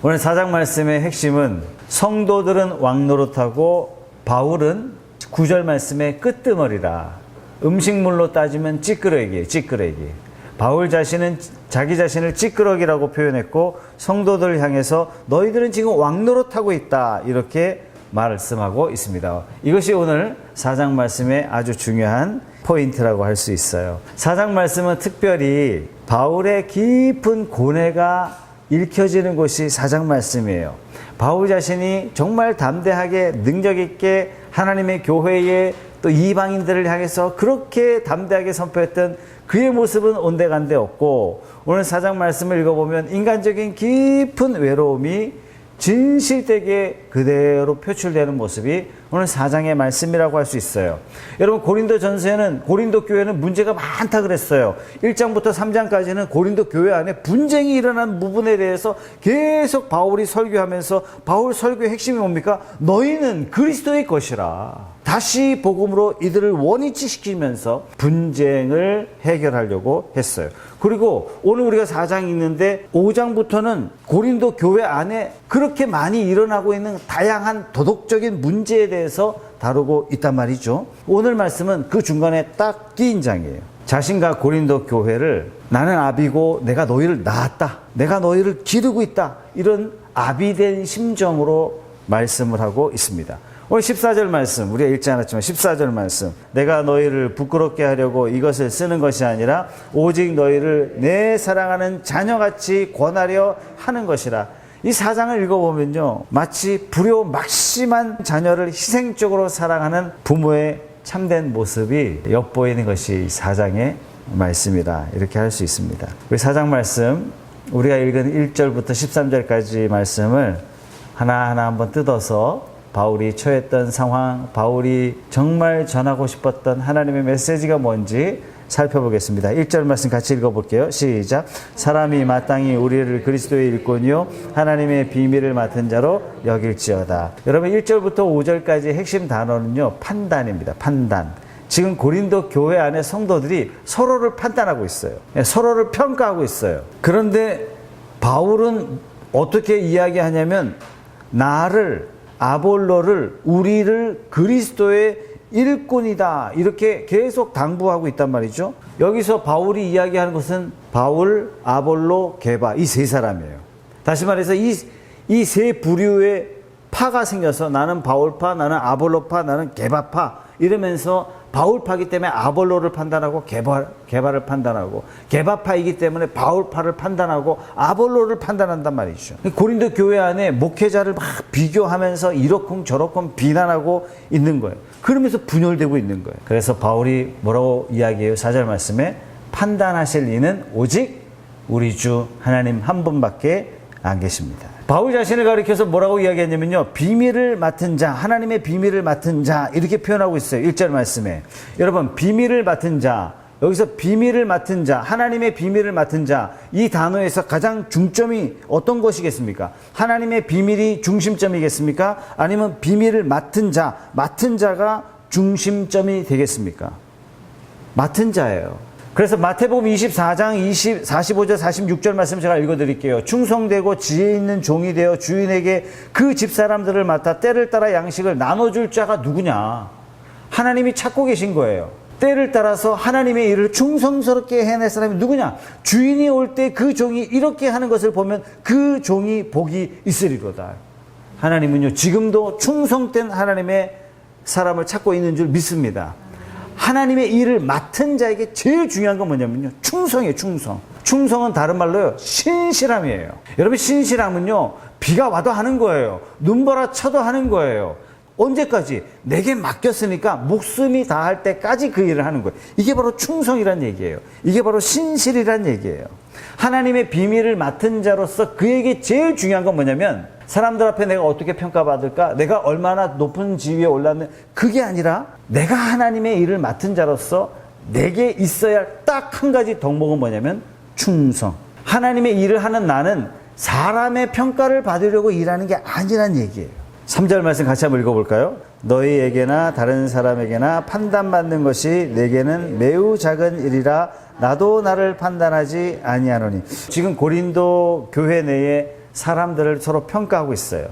오늘 4장 말씀의 핵심은 성도들은 왕노릇하고 바울은 9절 말씀의 끄트머리라. 음식물로 따지면 찌끄러기. 바울 자신은 자기 자신을 찌끄러기라고 표현했고 성도들을 향해서 너희들은 지금 왕노릇하고 있다 이렇게 말씀하고 있습니다. 이것이 오늘 4장 말씀의 아주 중요한 포인트라고 할 수 있어요. 4장 말씀은 특별히 바울의 깊은 고뇌가 읽혀지는 곳이 4장 말씀이에요. 바울 자신이 정말 담대하게 능력 있게 하나님의 교회에 또 이방인들을 향해서 그렇게 담대하게 선포했던 그의 모습은 온데간데 없고 오늘 4장 말씀을 읽어보면 인간적인 깊은 외로움이 진실되게 그대로 표출되는 모습이 오늘 4장의 말씀이라고 할 수 있어요. 여러분 고린도 전서에는 고린도 교회는 문제가 많다 그랬어요. 1장부터 3장까지는 고린도 교회 안에 분쟁이 일어난 부분에 대해서 계속 바울이 설교하면서 바울 설교의 핵심이 뭡니까? 너희는 그리스도의 것이라. 다시 복음으로 이들을 원위치시키면서 분쟁을 해결하려고 했어요. 그리고 오늘 우리가 4장 읽는데 5장부터는 고린도 교회 안에 그렇게 많이 일어나고 있는 다양한 도덕적인 문제에 대해서 다루고 있단 말이죠. 오늘 말씀은 그 중간에 딱 끼인 장이에요. 자신과 고린도 교회를 나는 아비고 내가 너희를 낳았다. 내가 너희를 기르고 있다. 이런 아비된 심정으로 말씀을 하고 있습니다. 오늘 14절 말씀, 우리가 읽지 않았지만 14절 말씀, 내가 너희를 부끄럽게 하려고 이것을 쓰는 것이 아니라 오직 너희를 내 사랑하는 자녀같이 권하려 하는 것이라. 이 4장을 읽어보면요, 마치 불효막심한 자녀를 희생적으로 사랑하는 부모의 참된 모습이 엿보이는 것이 4장의 말씀이다, 이렇게 할 수 있습니다. 우리 4장 말씀, 우리가 읽은 1절부터 13절까지 말씀을 하나하나 한번 뜯어서 바울이 처했던 상황, 바울이 정말 전하고 싶었던 하나님의 메시지가 뭔지 살펴보겠습니다. 1절 말씀 같이 읽어볼게요. 시작. 사람이 마땅히 우리를 그리스도의 일꾼이요 하나님의 비밀을 맡은 자로 여길지어다. 여러분 1절부터 5절까지 핵심 단어는요, 판단입니다. 판단. 지금 고린도 교회 안에 성도들이 서로를 판단하고 있어요. 서로를 평가하고 있어요. 그런데 바울은 어떻게 이야기하냐면 나를, 아볼로를, 우리를 그리스도의 일꾼이다, 이렇게 계속 당부하고 있단 말이죠. 여기서 바울이 이야기하는 것은 바울, 아볼로, 게바, 이 세 사람이에요. 다시 말해서 이 세 부류의 파가 생겨서 나는 바울파, 나는 아볼로파, 나는 게바파 이러면서 바울파이기 때문에 아볼로를 판단하고 게바를 판단하고, 게바파이기 때문에 바울파를 판단하고 아볼로를 판단한단 말이죠. 고린도 교회 안에 목회자를 막 비교하면서 이러쿵저러쿵 비난하고 있는 거예요. 그러면서 분열되고 있는 거예요. 그래서 바울이 뭐라고 이야기해요? 4절 말씀에 판단하실 이는 오직 우리 주 하나님 한 분밖에 안 계십니다. 바울 자신을 가리켜서 뭐라고 이야기했냐면요, 비밀을 맡은 자, 하나님의 비밀을 맡은 자, 이렇게 표현하고 있어요. 1절 말씀에. 여러분, 비밀을 맡은 자, 여기서 비밀을 맡은 자, 하나님의 비밀을 맡은 자, 이 단어에서 가장 중점이 어떤 것이겠습니까? 하나님의 비밀이 중심점이겠습니까? 아니면 비밀을 맡은 자가 중심점이 되겠습니까? 맡은 자예요. 그래서 마태복음 24장 45절 46절 말씀 제가 읽어드릴게요. 충성되고 지혜 있는 종이 되어 주인에게 그 집사람들을 맡아 때를 따라 양식을 나눠줄 자가 누구냐? 하나님이 찾고 계신 거예요. 때를 따라서 하나님의 일을 충성스럽게 해낼 사람이 누구냐? 주인이 올 때 그 종이 이렇게 하는 것을 보면 그 종이 복이 있으리로다. 하나님은요, 지금도 충성된 하나님의 사람을 찾고 있는 줄 믿습니다. 하나님의 일을 맡은 자에게 제일 중요한 건 뭐냐면요, 충성이에요. 충성은 다른 말로요, 신실함이에요. 여러분, 신실함은요, 비가 와도 하는 거예요. 눈보라 쳐도 하는 거예요. 언제까지? 내게 맡겼으니까 목숨이 다할 때까지 그 일을 하는 거예요. 이게 바로 충성이란 얘기예요. 이게 바로 신실이란 얘기예요. 하나님의 비밀을 맡은 자로서 그에게 제일 중요한 건 뭐냐면, 사람들 앞에 내가 어떻게 평가받을까? 내가 얼마나 높은 지위에 올랐는, 그게 아니라 내가 하나님의 일을 맡은 자로서 내게 있어야 할 딱 한 가지 덕목은 뭐냐면 충성. 하나님의 일을 하는 나는 사람의 평가를 받으려고 일하는 게 아니란 얘기예요. 3절 말씀 같이 한번 읽어볼까요? 너희에게나 다른 사람에게나 판단받는 것이 내게는 매우 작은 일이라 나도 나를 판단하지 아니하노니. 지금 고린도 교회 내에 사람들을 서로 평가하고 있어요.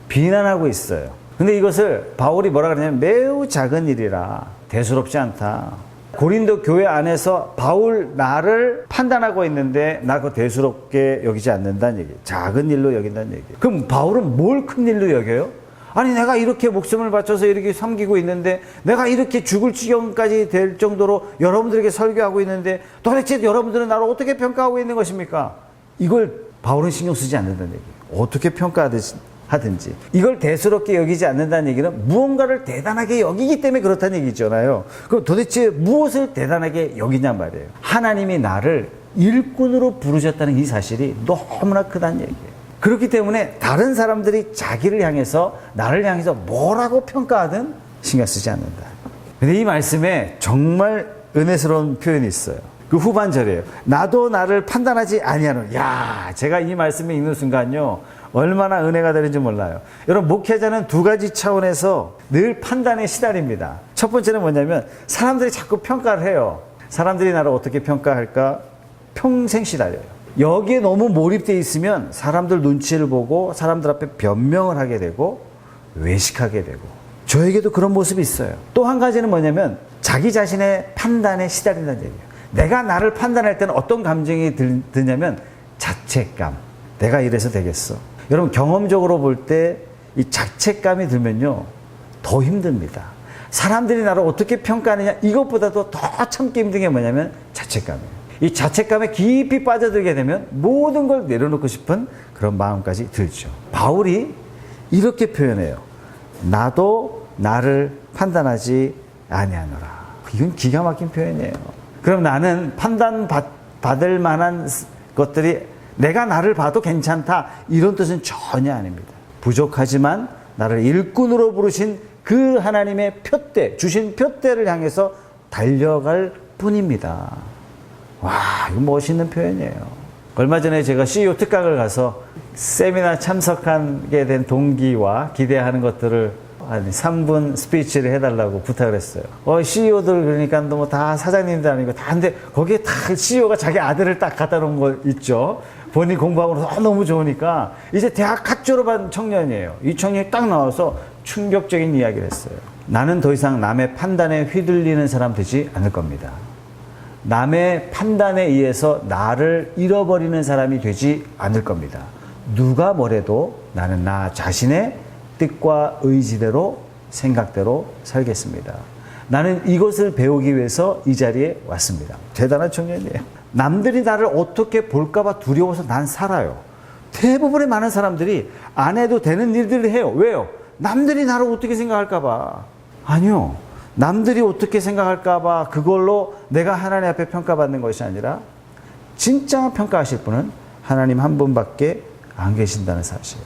비난하고 있어요. 근데 이것을 바울이 뭐라 그러냐면 매우 작은 일이라 대수롭지 않다. 고린도 교회 안에서 바울 나를 판단하고 있는데 나 그거 대수롭게 여기지 않는다는 얘기예요. 작은 일로 여긴다는 얘기예요. 그럼 바울은 뭘 큰 일로 여겨요? 아니 내가 이렇게 목숨을 바쳐서 이렇게 섬기고 있는데 내가 이렇게 죽을 지경까지 될 정도로 여러분들에게 설교하고 있는데 도대체 여러분들은 나를 어떻게 평가하고 있는 것입니까? 이걸 바울은 신경 쓰지 않는다는 얘기예요. 어떻게 평가하든지 이걸 대수롭게 여기지 않는다는 얘기는 무언가를 대단하게 여기기 때문에 그렇다는 얘기잖아요. 그럼 도대체 무엇을 대단하게 여기냔 말이에요. 하나님이 나를 일꾼으로 부르셨다는 이 사실이 너무나 크다는 얘기예요. 그렇기 때문에 다른 사람들이 자기를 향해서 나를 향해서 뭐라고 평가하든 신경 쓰지 않는다. 근데 이 말씀에 정말 은혜스러운 표현이 있어요. 그 후반절이에요. 나도 나를 판단하지 아니하노라. 야, 제가 이 말씀을 읽는 순간요 얼마나 은혜가 되는지 몰라요. 여러분, 목회자는 두 가지 차원에서 늘 판단에 시달립니다. 첫 번째는 뭐냐면 사람들이 자꾸 평가를 해요. 사람들이 나를 어떻게 평가할까 평생 시달려요. 여기에 너무 몰입되어 있으면 사람들 눈치를 보고 사람들 앞에 변명을 하게 되고 외식하게 되고, 저에게도 그런 모습이 있어요. 또 한 가지는 뭐냐면 자기 자신의 판단에 시달린다는 얘기예요. 내가 나를 판단할 때는 어떤 감정이 드냐면 자책감. 내가 이래서 되겠어. 여러분, 경험적으로 볼 때 이 자책감이 들면요 더 힘듭니다. 사람들이 나를 어떻게 평가하느냐, 이것보다도 더 참기 힘든 게 뭐냐면 자책감이에요. 이 자책감에 깊이 빠져들게 되면 모든 걸 내려놓고 싶은 그런 마음까지 들죠. 바울이 이렇게 표현해요. 나도 나를 판단하지 아니하노라. 이건 기가 막힌 표현이에요. 그럼 나는 판단받을 만한 것들이 내가 나를 봐도 괜찮다, 이런 뜻은 전혀 아닙니다. 부족하지만 나를 일꾼으로 부르신 그 하나님의 표대, 주신 표대를 향해서 달려갈 뿐입니다. 와, 이거 멋있는 표현이에요. 얼마 전에 제가 CEO 특강을 가서 세미나 참석하게 된 동기와 기대하는 것들을 한 3분 스피치를 해달라고 부탁을 했어요. CEO들 그러니까 뭐 다 사장님들 아니고 다, 근데 거기에 다 CEO가 자기 아들을 딱 갖다 놓은 거 있죠. 본인 공부하고 너무 좋으니까 이제 대학 갓 졸업한 청년이에요. 이 청년이 딱 나와서 충격적인 이야기를 했어요. 나는 더 이상 남의 판단에 휘둘리는 사람 되지 않을 겁니다. 남의 판단에 의해서 나를 잃어버리는 사람이 되지 않을 겁니다. 누가 뭐래도 나는 나 자신의 뜻과 의지대로, 생각대로 살겠습니다. 나는 이것을 배우기 위해서 이 자리에 왔습니다. 대단한 청년이에요. 남들이 나를 어떻게 볼까봐 두려워서 난 살아요. 대부분의 많은 사람들이 안 해도 되는 일들을 해요. 왜요? 남들이 나를 어떻게 생각할까봐. 아니요. 남들이 어떻게 생각할까봐 그걸로 내가 하나님 앞에 평가받는 것이 아니라 진짜 평가하실 분은 하나님 한 분밖에 안 계신다는 사실.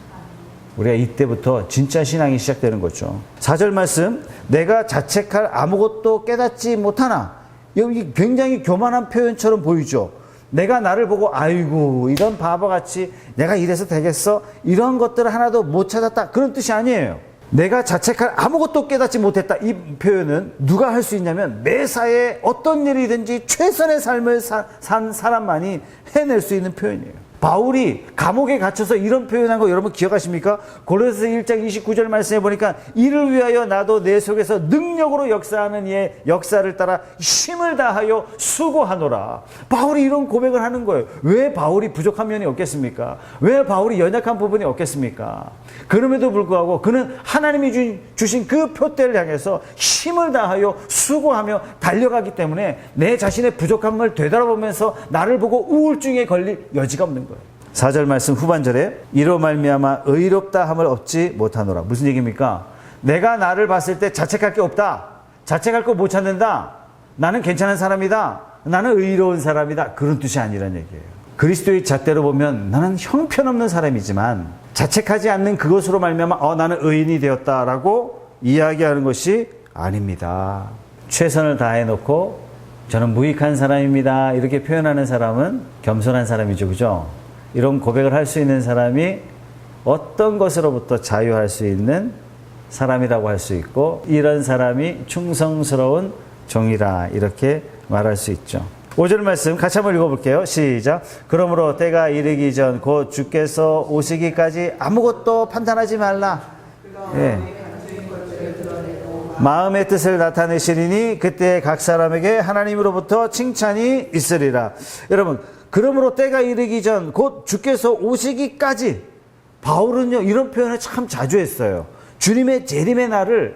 우리가 이때부터 진짜 신앙이 시작되는 거죠. 4절 말씀, 내가 자책할 아무것도 깨닫지 못하나. 여기 굉장히 교만한 표현처럼 보이죠. 내가 나를 보고 아이고 이런 바보같이 내가 이래서 되겠어? 이런 것들을 하나도 못 찾았다, 그런 뜻이 아니에요. 내가 자책할 아무것도 깨닫지 못했다, 이 표현은 누가 할 수 있냐면 매사에 어떤 일이든지 최선의 삶을 산 사람만이 해낼 수 있는 표현이에요. 바울이 감옥에 갇혀서 이런 표현한 거 여러분 기억하십니까? 고린도서 1장 29절 말씀해 보니까 이를 위하여 나도 내 속에서 능력으로 역사하는 이의 역사를 따라 힘을 다하여 수고하노라. 바울이 이런 고백을 하는 거예요. 왜 바울이 부족한 면이 없겠습니까? 왜 바울이 연약한 부분이 없겠습니까? 그럼에도 불구하고 그는 하나님이 주신 그 표대를 향해서 힘을 다하여 수고하며 달려가기 때문에 내 자신의 부족함을 되돌아보면서 나를 보고 우울증에 걸릴 여지가 없는 거예요. 4절 말씀 후반절에 이로 말미암아 의롭다 함을 얻지 못하노라. 무슨 얘기입니까? 내가 나를 봤을 때 자책할 게 없다, 자책할 거 못 찾는다, 나는 괜찮은 사람이다, 나는 의로운 사람이다, 그런 뜻이 아니라는 얘기예요. 그리스도의 잣대로 보면 나는 형편없는 사람이지만 자책하지 않는 그것으로 말미암아 나는 의인이 되었다라고 이야기하는 것이 아닙니다. 최선을 다해 놓고 저는 무익한 사람입니다 이렇게 표현하는 사람은 겸손한 사람이죠. 그죠? 이런 고백을 할 수 있는 사람이 어떤 것으로부터 자유할 수 있는 사람이라고 할 수 있고, 이런 사람이 충성스러운 종이라 이렇게 말할 수 있죠. 5절 말씀 같이 한번 읽어볼게요. 시작. 그러므로 때가 이르기 전 곧 주께서 오시기까지 아무것도 판단하지 말라. 예. 마음의 뜻을 나타내시리니 그때 각 사람에게 하나님으로부터 칭찬이 있으리라. 여러분, 그러므로 때가 이르기 전 곧 주께서 오시기까지, 바울은요 이런 표현을 참 자주 했어요. 주님의 재림의 날을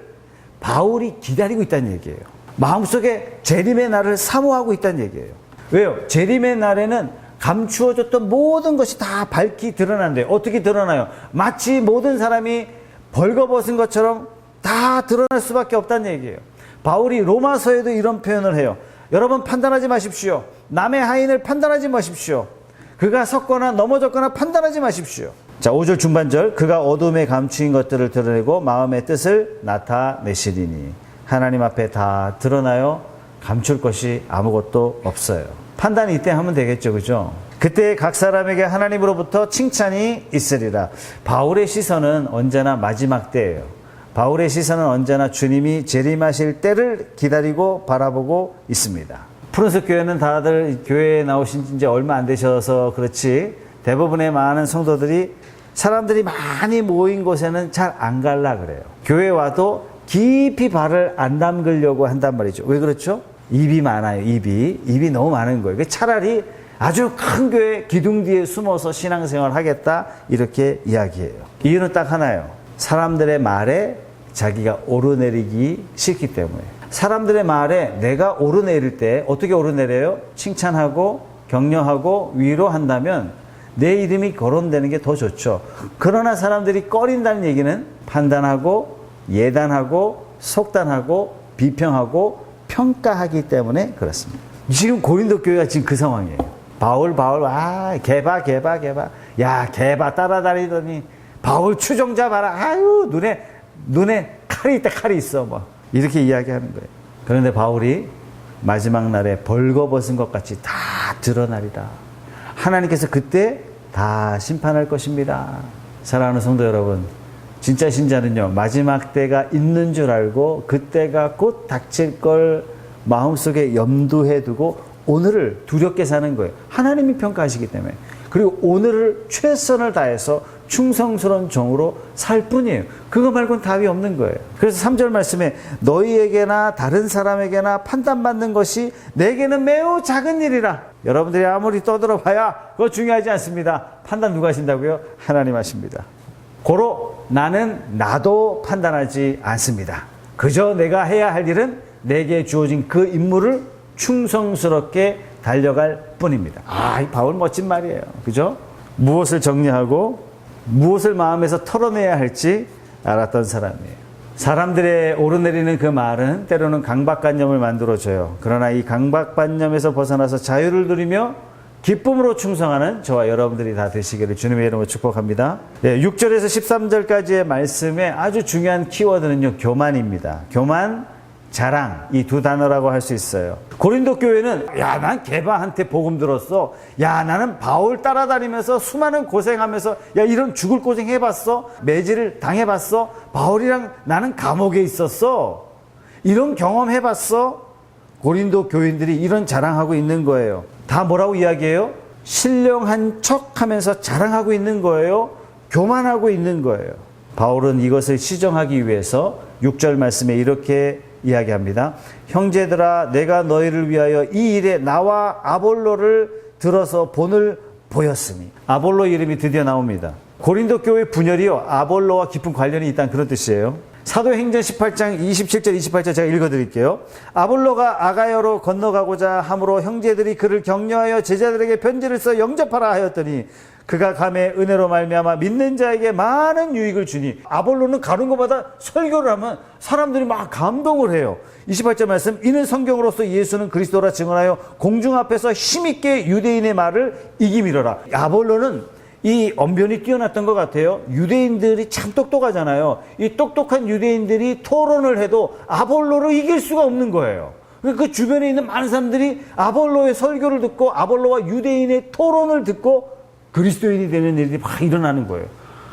바울이 기다리고 있다는 얘기예요. 마음속에 재림의 날을 사모하고 있다는 얘기예요. 왜요? 재림의 날에는 감추어졌던 모든 것이 다 밝히 드러난대요. 어떻게 드러나요? 마치 모든 사람이 벌거벗은 것처럼 다 드러날 수밖에 없다는 얘기예요. 바울이 로마서에도 이런 표현을 해요. 여러분, 판단하지 마십시오. 남의 하인을 판단하지 마십시오. 그가 섰거나 넘어졌거나 판단하지 마십시오. 자, 5절 중반절. 그가 어둠에 감추인 것들을 드러내고 마음의 뜻을 나타내시리니. 하나님 앞에 다 드러나요. 감출 것이 아무것도 없어요. 판단이 이때 하면 되겠죠, 그죠? 그때 각 사람에게 하나님으로부터 칭찬이 있으리라. 바울의 시선은 언제나 마지막 때예요. 바울의 시선은 언제나 주님이 재림하실 때를 기다리고 바라보고 있습니다. 푸른숲 교회는 다들 교회에 나오신 지 이제 얼마 안 되셔서 그렇지, 대부분의 많은 성도들이 사람들이 많이 모인 곳에는 잘 안 갈라 그래요. 교회 와도 깊이 발을 안 담그려고 한단 말이죠. 왜 그렇죠? 입이 많아요. 입이 너무 많은 거예요. 차라리 아주 큰 교회 기둥 뒤에 숨어서 신앙생활 하겠다, 이렇게 이야기해요. 이유는 딱 하나예요. 사람들의 말에 자기가 오르내리기 싫기 때문에. 사람들의 말에 내가 오르내릴 때 어떻게 오르내려요? 칭찬하고 격려하고 위로한다면 내 이름이 거론되는 게 더 좋죠. 그러나 사람들이 꺼린다는 얘기는 판단하고 예단하고 속단하고 비평하고 평가하기 때문에 그렇습니다. 지금 고린도 교회가 지금 그 상황이에요. 바울 개바 야, 개바 따라다니더니 바울 추종자 봐라. 아유, 눈에 칼이 있다, 칼이 있어, 뭐 이렇게 이야기하는 거예요. 그런데 바울이 마지막 날에 벌거벗은 것 같이 다 드러나리다. 하나님께서 그때 다 심판할 것입니다. 사랑하는 성도 여러분, 진짜 신자는요, 마지막 때가 있는 줄 알고 그때가 곧 닥칠 걸 마음속에 염두해 두고 오늘을 두렵게 사는 거예요. 하나님이 평가하시기 때문에. 그리고 오늘을 최선을 다해서 충성스러운 종으로 살 뿐이에요. 그거 말고는 답이 없는 거예요. 그래서 3절 말씀에 너희에게나 다른 사람에게나 판단받는 것이 내게는 매우 작은 일이라. 여러분들이 아무리 떠들어봐야 그거 중요하지 않습니다. 판단 누가 하신다고요? 하나님 하십니다. 고로 나도 판단하지 않습니다. 그저 내가 해야 할 일은 내게 주어진 그 임무를 충성스럽게 달려갈 뿐입니다. 이 바울 멋진 말이에요. 그죠? 무엇을 정리하고 무엇을 마음에서 털어내야 할지 알았던 사람이에요. 사람들의 오르내리는 그 말은 때로는 강박관념을 만들어줘요. 그러나 이 강박관념에서 벗어나서 자유를 누리며 기쁨으로 충성하는 저와 여러분들이 다 되시기를 주님의 이름으로 축복합니다. 6절에서 13절까지의 말씀에 아주 중요한 키워드는요, 교만입니다. 교만, 자랑, 이 두 단어라고 할 수 있어요. 고린도 교회는 난 게바한테 복음 들었어. 나는 바울 따라다니면서 수많은 고생하면서 이런 죽을 고생 해봤어. 매질을 당해봤어. 바울이랑 나는 감옥에 있었어. 이런 경험 해봤어. 고린도 교인들이 이런 자랑하고 있는 거예요. 다 뭐라고 이야기해요? 신령한 척 하면서 자랑하고 있는 거예요. 교만하고 있는 거예요. 바울은 이것을 시정하기 위해서 6절 말씀에 이렇게 이야기합니다. 형제들아, 내가 너희를 위하여 이 일에 나와 아볼로를 들어서 본을 보였으니. 아볼로 이름이 드디어 나옵니다. 고린도 교회 분열이요, 아볼로와 깊은 관련이 있다는 그런 뜻이에요. 사도행전 18장 27절 28절 제가 읽어드릴게요. 아볼로가 아가야로 건너가고자 함으로 형제들이 그를 격려하여 제자들에게 편지를 써 영접하라 하였더니 그가 감에 은혜로 말미암아 믿는 자에게 많은 유익을 주니. 아볼로는 가는 곳마다 설교를 하면 사람들이 막 감동을 해요. 28절 말씀, 이는 성경으로서 예수는 그리스도라 증언하여 공중 앞에서 힘있게 유대인의 말을 이기미러라. 아볼로는 이 언변이 뛰어났던 것 같아요. 유대인들이 참 똑똑하잖아요. 이 똑똑한 유대인들이 토론을 해도 아볼로를 이길 수가 없는 거예요. 그 주변에 있는 많은 사람들이 아볼로의 설교를 듣고 아볼로와 유대인의 토론을 듣고 그리스도인이 되는 일이 막 일어나는 거예요.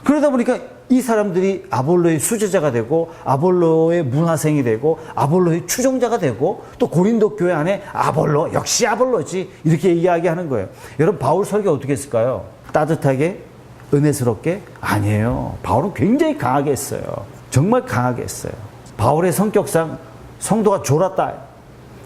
그러다 보니까 이 사람들이 아볼로의 수제자가 되고 아볼로의 문화생이 되고 아볼로의 추종자가 되고 또 고린도 교회 안에 아볼로 역시 아볼로지 이렇게 이야기하는 거예요. 여러분 바울 설교 어떻게 했을까요? 따뜻하게 은혜스럽게? 아니에요. 바울은 굉장히 강하게 했어요. 정말 강하게 했어요. 바울의 성격상 성도가 졸았다.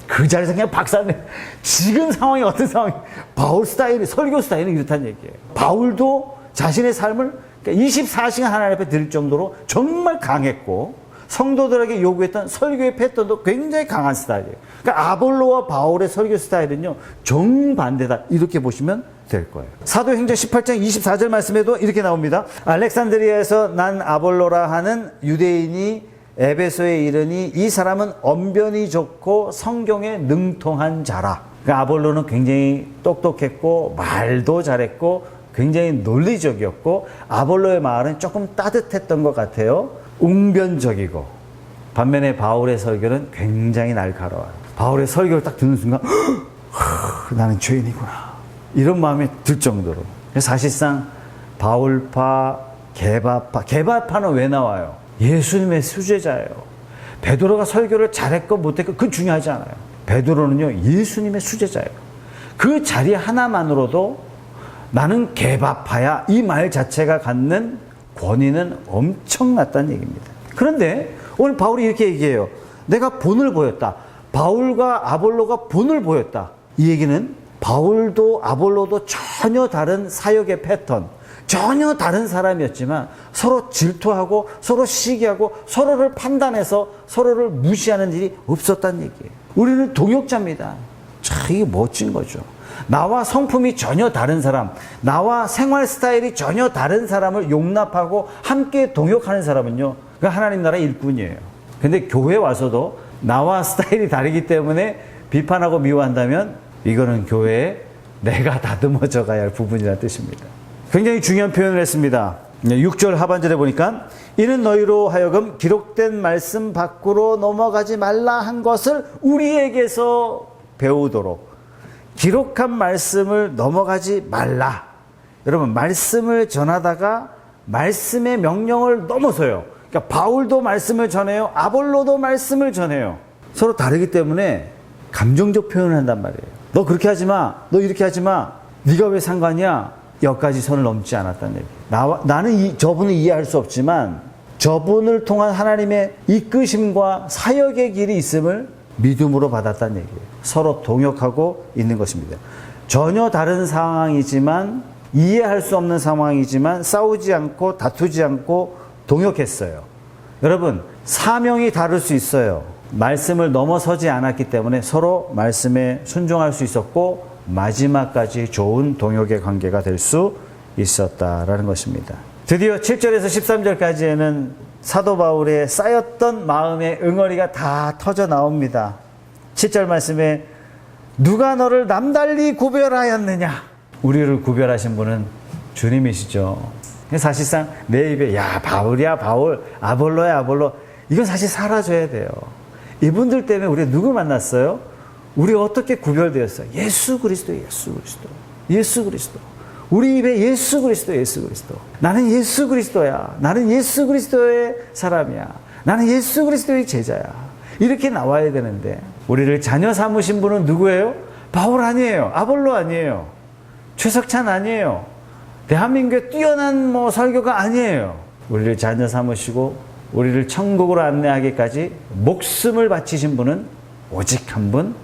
그 자리에서 그냥 박살내. 지금 상황이 어떤 상황이? 바울 스타일이, 설교 스타일은 이렇다는 얘기예요. 바울도 자신의 삶을 24시간 하나님 앞에 드릴 정도로 정말 강했고 성도들에게 요구했던 설교의 패턴도 굉장히 강한 스타일이에요. 그러니까 아볼로와 바울의 설교 스타일은요 정반대다 이렇게 보시면 될 거예요. 사도행전 18장 24절 말씀에도 이렇게 나옵니다. 알렉산드리아에서 난 아볼로라 하는 유대인이 에베소에 이르니 이 사람은 언변이 좋고 성경에 능통한 자라. 그러니까 아볼로는 굉장히 똑똑했고 말도 잘했고 굉장히 논리적이었고 아볼로의 말은 조금 따뜻했던 것 같아요. 웅변적이고. 반면에 바울의 설교는 굉장히 날카로워요. 바울의 설교를 딱 듣는 순간 나는 죄인이구나 이런 마음이 들 정도로. 사실상 바울파, 게바파는 왜 나와요? 예수님의 수제자예요. 베드로가 설교를 잘했건 못했건 그건 중요하지 않아요. 베드로는요 예수님의 수제자예요. 그 자리 하나만으로도 나는 게바파야 이 말 자체가 갖는 권위는 엄청났다는 얘기입니다. 그런데 오늘 바울이 이렇게 얘기해요. 내가 본을 보였다. 바울과 아볼로가 본을 보였다. 이 얘기는 바울도 아볼로도 전혀 다른 사역의 패턴, 전혀 다른 사람이었지만 서로 질투하고 서로 시기하고 서로를 판단해서 서로를 무시하는 일이 없었다는 얘기예요. 우리는 동역자입니다. 참 이게 멋진 거죠. 나와 성품이 전혀 다른 사람, 나와 생활 스타일이 전혀 다른 사람을 용납하고 함께 동역하는 사람은요 그 하나님 나라의 일꾼이에요. 근데 교회 와서도 나와 스타일이 다르기 때문에 비판하고 미워한다면 이거는 교회에 내가 다듬어져 가야 할 부분이라는 뜻입니다. 굉장히 중요한 표현을 했습니다. 6절 하반절에 보니까 이는 너희로 하여금 기록된 말씀 밖으로 넘어가지 말라 한 것을 우리에게서 배우도록. 기록한 말씀을 넘어가지 말라. 여러분 말씀을 전하다가 말씀의 명령을 넘어서요. 그러니까 바울도 말씀을 전해요. 아볼로도 말씀을 전해요. 서로 다르기 때문에 감정적 표현을 한단 말이에요. 너 그렇게 하지 마. 너 이렇게 하지 마. 네가 왜 상관이야? 여기까지 선을 넘지 않았다는 얘기. 나는 저분을 이해할 수 없지만 저분을 통한 하나님의 이끄심과 사역의 길이 있음을 믿음으로 받았다는 얘기예요. 서로 동역하고 있는 것입니다. 전혀 다른 상황이지만 이해할 수 없는 상황이지만 싸우지 않고 다투지 않고 동역했어요. 여러분 사명이 다를 수 있어요. 말씀을 넘어서지 않았기 때문에 서로 말씀에 순종할 수 있었고 마지막까지 좋은 동역의 관계가 될 수 있었다라는 것입니다. 드디어 7절에서 13절까지에는 사도 바울의 쌓였던 마음의 응어리가 다 터져 나옵니다. 7절 말씀에 누가 너를 남달리 구별하였느냐? 우리를 구별하신 분은 주님이시죠. 사실상 내 입에 야 바울이야 바울, 아볼로야 아볼로 이건 사실 사라져야 돼요. 이분들 때문에 우리가 누구 만났어요? 우리 어떻게 구별되었어요? 예수 그리스도, 예수 그리스도, 예수 그리스도. 우리 입에 예수 그리스도, 예수 그리스도. 나는 예수 그리스도야. 나는 예수 그리스도의 사람이야. 나는 예수 그리스도의 제자야. 이렇게 나와야 되는데 우리를 자녀 삼으신 분은 누구예요? 바울 아니에요. 아볼로 아니에요. 최석찬 아니에요. 대한민국의 뛰어난 설교가 아니에요. 우리를 자녀 삼으시고 우리를 천국으로 안내하기까지 목숨을 바치신 분은 오직 한 분,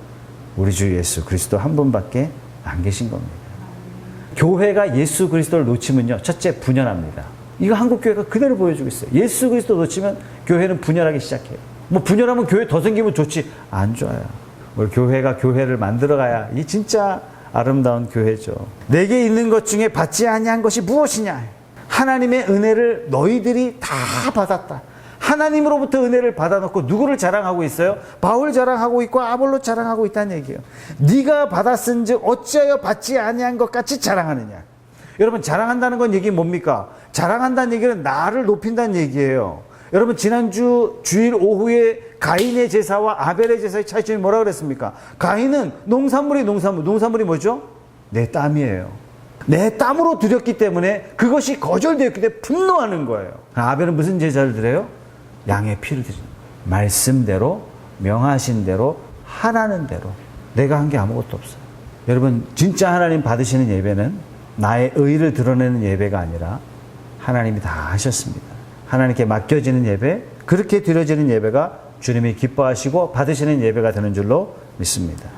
우리 주 예수 그리스도 한 분밖에 안 계신 겁니다. 교회가 예수 그리스도를 놓치면요, 첫째 분열합니다. 이거 한국 교회가 그대로 보여주고 있어요. 예수 그리스도 놓치면 교회는 분열하기 시작해요. 분열하면 교회 더 생기면 좋지, 안 좋아요. 우리 교회가 교회를 만들어가야 이 진짜 아름다운 교회죠. 내게 있는 것 중에 받지 아니한 것이 무엇이냐? 하나님의 은혜를 너희들이 다 받았다. 하나님으로부터 은혜를 받아놓고 누구를 자랑하고 있어요? 바울 자랑하고 있고 아볼로 자랑하고 있다는 얘기예요. 네가 받았은즉 어찌하여 받지 아니한 것 같이 자랑하느냐? 여러분 자랑한다는 건 얘기 뭡니까? 자랑한다는 얘기는 나를 높인다는 얘기예요. 여러분 지난주 주일 오후에 가인의 제사와 아벨의 제사의 차이점이 뭐라고 그랬습니까? 가인은 농산물이 농산물이 뭐죠? 내 땀이에요. 내 땀으로 드렸기 때문에 그것이 거절되었기 때문에 분노하는 거예요. 아벨은 무슨 제사를 드려요? 양의 피를 드립니다. 말씀대로, 명하신 대로, 하라는 대로. 내가 한 게 아무것도 없어요. 여러분, 진짜 하나님 받으시는 예배는 나의 의를 드러내는 예배가 아니라 하나님이 다 하셨습니다. 하나님께 맡겨지는 예배, 그렇게 드려지는 예배가 주님이 기뻐하시고 받으시는 예배가 되는 줄로 믿습니다.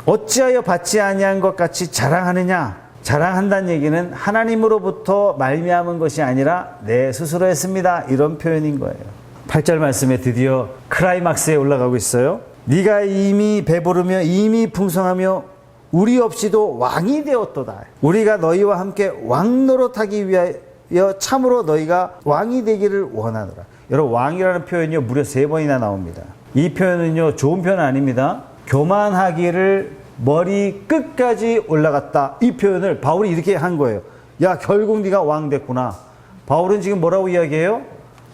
어찌하여 받지 아니한 것 같이 자랑하느냐? 자랑한다는 얘기는 하나님으로부터 말미암은 것이 아니라 내 스스로 했습니다. 이런 표현인 거예요. 8절 말씀에 드디어 클라이막스에 올라가고 있어요. 네가 이미 배부르며 이미 풍성하며 우리 없이도 왕이 되었도다. 우리가 너희와 함께 왕 노릇하기 위하여 참으로 너희가 왕이 되기를 원하노라. 여러분, 왕이라는 표현이 무려 3번이나 나옵니다. 이 표현은요, 좋은 표현 아닙니다. 교만하기를 머리 끝까지 올라갔다. 이 표현을 바울이 이렇게 한 거예요. 야, 결국 네가 왕 됐구나. 바울은 지금 뭐라고 이야기해요?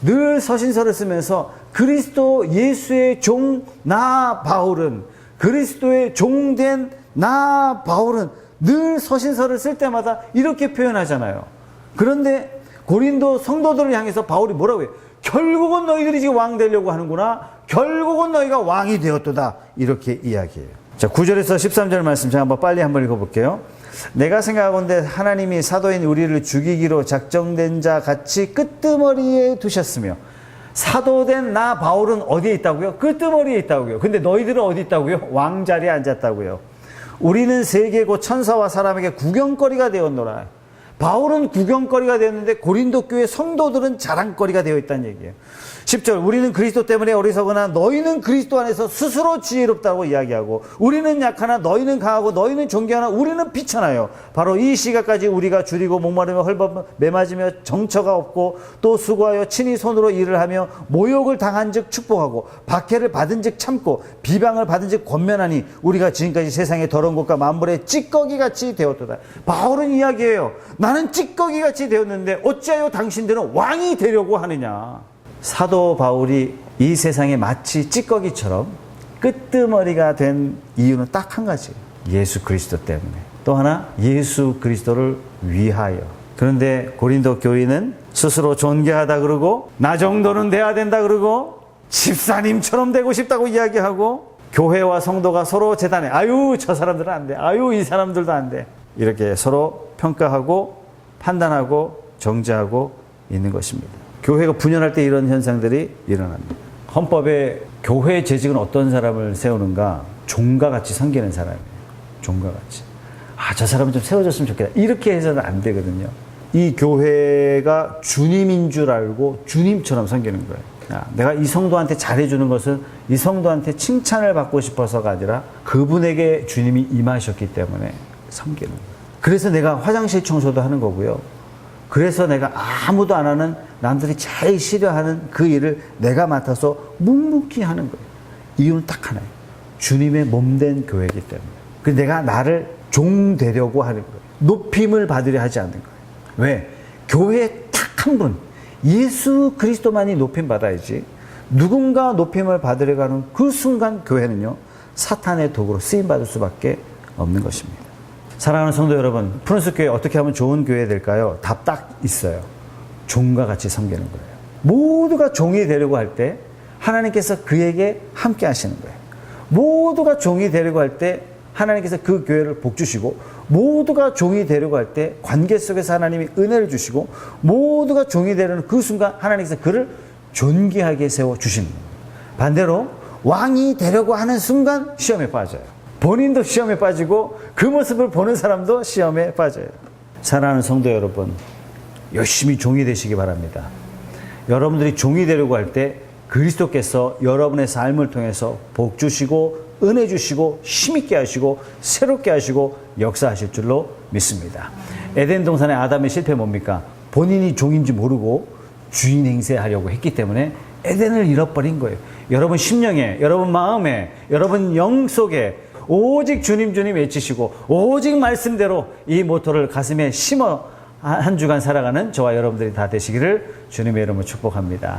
늘 서신서를 쓰면서 그리스도 예수의 종 나 바울은, 그리스도의 종된 나 바울은 늘 서신서를 쓸 때마다 이렇게 표현하잖아요. 그런데 고린도 성도들을 향해서 바울이 뭐라고 해요? 결국은 너희들이 지금 왕 되려고 하는구나. 결국은 너희가 왕이 되었도다. 이렇게 이야기해요. 자, 9절에서 13절 말씀 제가 빨리 한번 읽어볼게요. 내가 생각하건대 하나님이 사도인 우리를 죽이기로 작정된 자 같이 끄트머리에 두셨으며, 사도된 나 바울은 어디에 있다고요? 끄트머리에 있다고요. 근데 너희들은 어디 있다고요? 왕자리에 앉았다고요. 우리는 세계고 천사와 사람에게 구경거리가 되었노라. 바울은 구경거리가 되었는데 고린도 교회 성도들은 자랑거리가 되어 있다는 얘기예요. 10절, 우리는 그리스도 때문에 어리석으나 너희는 그리스도 안에서 스스로 지혜롭다고 이야기하고, 우리는 약하나 너희는 강하고 너희는 존귀하나 우리는 비천하여 바로 이 시각까지 우리가 줄이고 목마르며 헐벗 매맞으며 정처가 없고 또 수고하여 친히 손으로 일을 하며 모욕을 당한 즉 축복하고 박해를 받은 즉 참고 비방을 받은 즉 권면하니 우리가 지금까지 세상의 더러운 것과 만물의 찌꺼기같이 되었도다. 바울은 이야기해요. 나는 찌꺼기같이 되었는데 어찌하여 당신들은 왕이 되려고 하느냐. 사도 바울이 이 세상에 마치 찌꺼기처럼 끄트머리가 된 이유는 딱 한 가지, 예수 그리스도 때문에. 또 하나, 예수 그리스도를 위하여. 그런데 고린도 교인은 스스로 존귀하다 그러고, 나 정도는 돼야 된다 그러고, 집사님처럼 되고 싶다고 이야기하고, 교회와 성도가 서로 재단해, 아유 저 사람들은 안 돼, 아유 이 사람들도 안 돼, 이렇게 서로 평가하고 판단하고 정죄하고 있는 것입니다. 교회가 분열할 때 이런 현상들이 일어납니다. 헌법에 교회 재직은 어떤 사람을 세우는가? 종과 같이 섬기는 사람이에요. 종과 같이. 아, 저 사람은 좀 세워줬으면 좋겠다. 이렇게 해서는 안 되거든요. 이 교회가 주님인 줄 알고 주님처럼 섬기는 거예요. 야, 내가 이 성도한테 잘해주는 것은 이 성도한테 칭찬을 받고 싶어서가 아니라 그분에게 주님이 임하셨기 때문에 섬기는 거예요. 그래서 내가 화장실 청소도 하는 거고요. 그래서 내가 아무도 안 하는, 남들이 제일 싫어하는 그 일을 내가 맡아서 묵묵히 하는 거예요. 이유는 딱 하나예요. 주님의 몸된 교회이기 때문에. 그래서 내가 나를 종 되려고 하는 거예요. 높임을 받으려 하지 않는 거예요. 왜? 교회에 딱 한 분, 예수 그리스도만이 높임 받아야지. 누군가 높임을 받으려고 하는 그 순간 교회는요, 사탄의 도구로 쓰임받을 수밖에 없는 것입니다. 사랑하는 성도 여러분, 푸른숲 교회 어떻게 하면 좋은 교회 될까요? 답 딱 있어요. 종과 같이 섬기는 거예요. 모두가 종이 되려고 할 때 하나님께서 그에게 함께 하시는 거예요. 모두가 종이 되려고 할 때 하나님께서 그 교회를 복주시고, 모두가 종이 되려고 할 때 관계 속에서 하나님이 은혜를 주시고, 모두가 종이 되려는 그 순간 하나님께서 그를 존귀하게 세워주시는 거예요. 반대로 왕이 되려고 하는 순간 시험에 빠져요. 본인도 시험에 빠지고 그 모습을 보는 사람도 시험에 빠져요. 사랑하는 성도 여러분, 열심히 종이 되시기 바랍니다. 여러분들이 종이 되려고 할 때 그리스도께서 여러분의 삶을 통해서 복 주시고 은혜 주시고 힘있게 하시고 새롭게 하시고 역사하실 줄로 믿습니다. 에덴 동산의 아담의 실패 뭡니까? 본인이 종인지 모르고 주인 행세하려고 했기 때문에 에덴을 잃어버린 거예요. 여러분 심령에, 여러분 마음에, 여러분 영 속에 오직 주님 주님 외치시고 오직 말씀대로 이 모토를 가슴에 심어 한 주간 살아가는 저와 여러분들이 다 되시기를 주님의 이름으로 축복합니다.